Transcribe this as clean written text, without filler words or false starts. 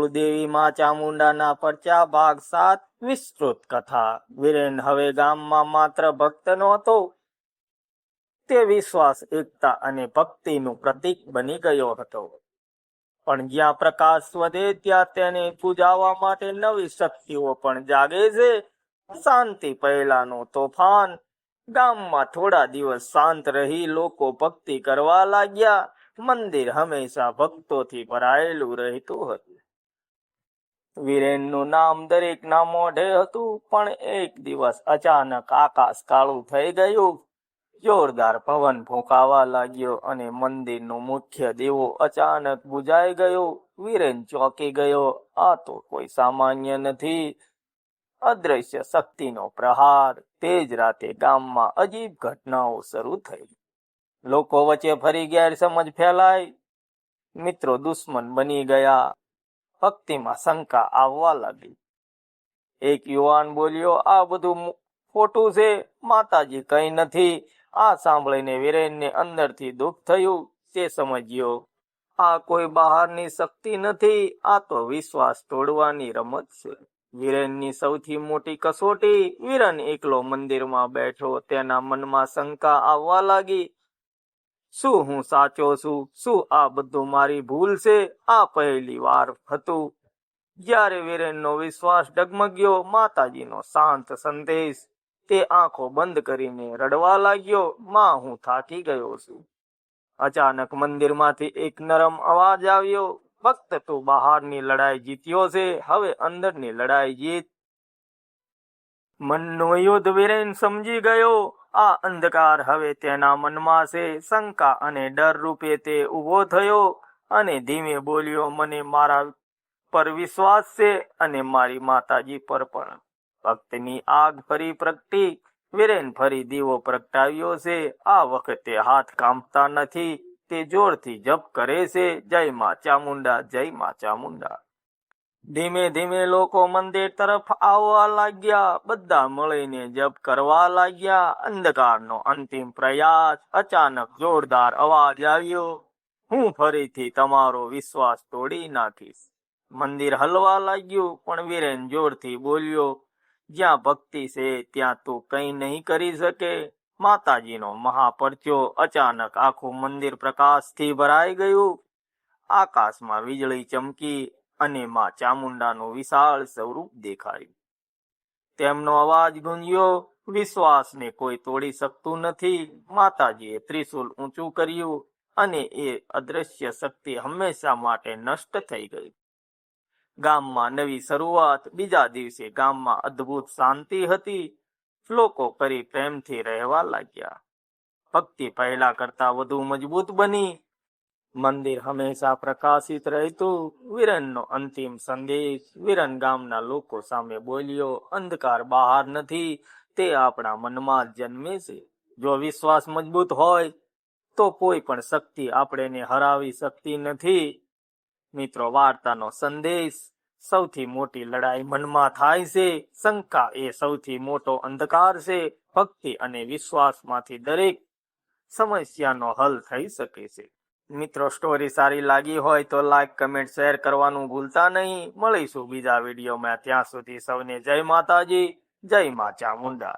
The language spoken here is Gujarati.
કુળદેવી માં ચામુંડાના પરચા ભાગ 7 વિસ્તૃત કથા। વીરેન હવે ગામમાં માત્ર ભક્ત નહોતો, તે વિશ્વાસ, એકતા અને ભક્તિનું પ્રતીક બની ગયો હતો। પણ જ્યાં પ્રકાશ વધે ત્યાં તેને પૂજાવા માટે નવી શક્તિઓ પણ જાગે છે। શાંતિ પહેલાનું તોફાન। ગામમાં થોડા દિવસ શાંત રહી લોકો ભક્તિ કરવા લાગ્યા। મંદિર હંમેશા ભક્તોથી ભરાયેલું રહેતું હતું। વીરેનનું નામ દરેકના મોઢે હતું, પણ એક દિવસ અચાનક આકાશ કાળું થઈ ગયું। જોરદાર પવન ફૂંકાવા લાગ્યો અને મંદિરનો મુખ્ય દીવો અચાનક બુઝાઈ ગયો। વીરેન ચોંકી ગયો। આ તો કોઈ સામાન્ય નથી, અદ્રશ્ય શક્તિનો પ્રહાર। તે જ રાતે ગામમાં અજીબ ઘટનાઓ શરૂ થઈ। લોકો વચ્ચે ફરી ગેરસમજ ફેલાઈ, મિત્રો દુશ્મન બની ગયા, ભક્તિમાં શંકા આવવા લાગી। એક યુવાન બોલ્યો, આ બધું ખોટું છે, માતાજી કંઈ નથી। આ સાંભળીને વીરેનને અંદરથી દુઃખ થયું। તે સમજ્યો, આ કોઈ બહારની શક્તિ નથી, આ તો વિશ્વાસ તોડવાની રમત છે। વીરેનની સૌથી મોટી કસોટી। વીરેન એકલો મંદિરમાં બેઠો, તેના મનમાં શંકા આવવા લાગી। શું હું સાચો છું? શું આ બધું મારી ભૂલ છે? આ પહેલી વાર હતું જ્યારે વીરેનનો વિશ્વાસ ડગમગ્યો। માતાજીનો શાંત સંદેશ। તે આંખો બંધ કરીને રડવા લાગ્યો, માં, હું થાકી ગયો છું। અચાનક મંદિરમાંથી એક નરમ અવાજ આવ્યો, ફક્ત તું બહારની લડાઈ જીત્યો છે, હવે અંદરની લડાઈ જીત। મનનું યુદ્ધ। વીરેન સમજી ગયો, આ અંધકાર હવે તેના મનમાં છે। શંકા અને ડર રૂપે તે ઊભો થયો અને ધીમે બોલ્યો, મને મારા પર વિશ્વાસ છે અને મારી માતાજી પર પણ। ભક્તની આગ ફરી પ્રગટી। વીરેન ફરી દીવો પ્રગટાવ્યો છે। આ વખતે હાથ કાંપતા નથી, તે જોરથી જપ કરે છે, જય માં ચામુંડા, જય માં ચામુંડા। ધીમે ધીમે લોકો મંદિર તરફ આવવા લાગ્યા। બધા મળીને જપ કરવા લાગ્યા। અંધકારનો અંતિમ પ્રયાસ। અચાનક જોરદાર અવાજ આવ્યો, હું ફરીથી તમારો વિશ્વાસ તોડી નાખીશ। મંદિર હલવા લાગ્યું, પણ વીરેન જોરથી બોલ્યો, જ્યાં ભક્તિ છે ત્યાં તું કંઈ નહીં કરી શકે। માતાજીનો મહાપરચો। અચાનક આખું મંદિર પ્રકાશથી ભરાઈ ગયું। આકાશમાં વીજળી ચમકી અને માં ચામુંડાનું વિશાળ સ્વરૂપ દેખાયું। તેમનો અવાજ ગુંજ્યો, વિશ્વાસને કોઈ તોડી શકતું નથી। માતાજીએ ત્રિશૂલ ઊંચું કર્યું અને એ અદ્રશ્ય શક્તિ હંમેશા માટે નષ્ટ થઈ ગઈ। ગામમાં નવી શરૂઆત। બીજા દિવસે ગામમાં અદ્ભુત શાંતિ હતી। લોકો ફરી પ્રેમથી રહેવા લાગ્યા। ભક્તિ પહેલા કરતા વધુ મજબૂત બની। મંદિર હંમેશા પ્રકાશિત રહેતું। વીરેનનો અંતિમ સંદેશ। વીરેન ગામના લોકો સામે બોલ્યો, અંધકાર બહાર નથી, તે આપણા મનમાં જ જન્મે છે। જો વિશ્વાસ મજબૂત હોય તો કોઈ પણ શક્તિ આપણને હરાવી શકતી નથી। મિત્રો, વાર્તાનો સંદેશ, સૌથી મોટી લડાઈ મનમાં થાય છે। શંકા એ સૌથી મોટો અંધકાર છે। ભક્તિ અને વિશ્વાસમાંથી દરેક સમસ્યાનો હલ થઈ શકે છે। મિત્રો, સ્ટોરી સારી લાગી હોય તો લાઈક, કમેન્ટ, શેર કરવાનું ભૂલતા નહીં। મળીશું બીજા વિડીયોમાં। ત્યાં સુધી સૌને જય માતાજી, જય માં ચામુંડા।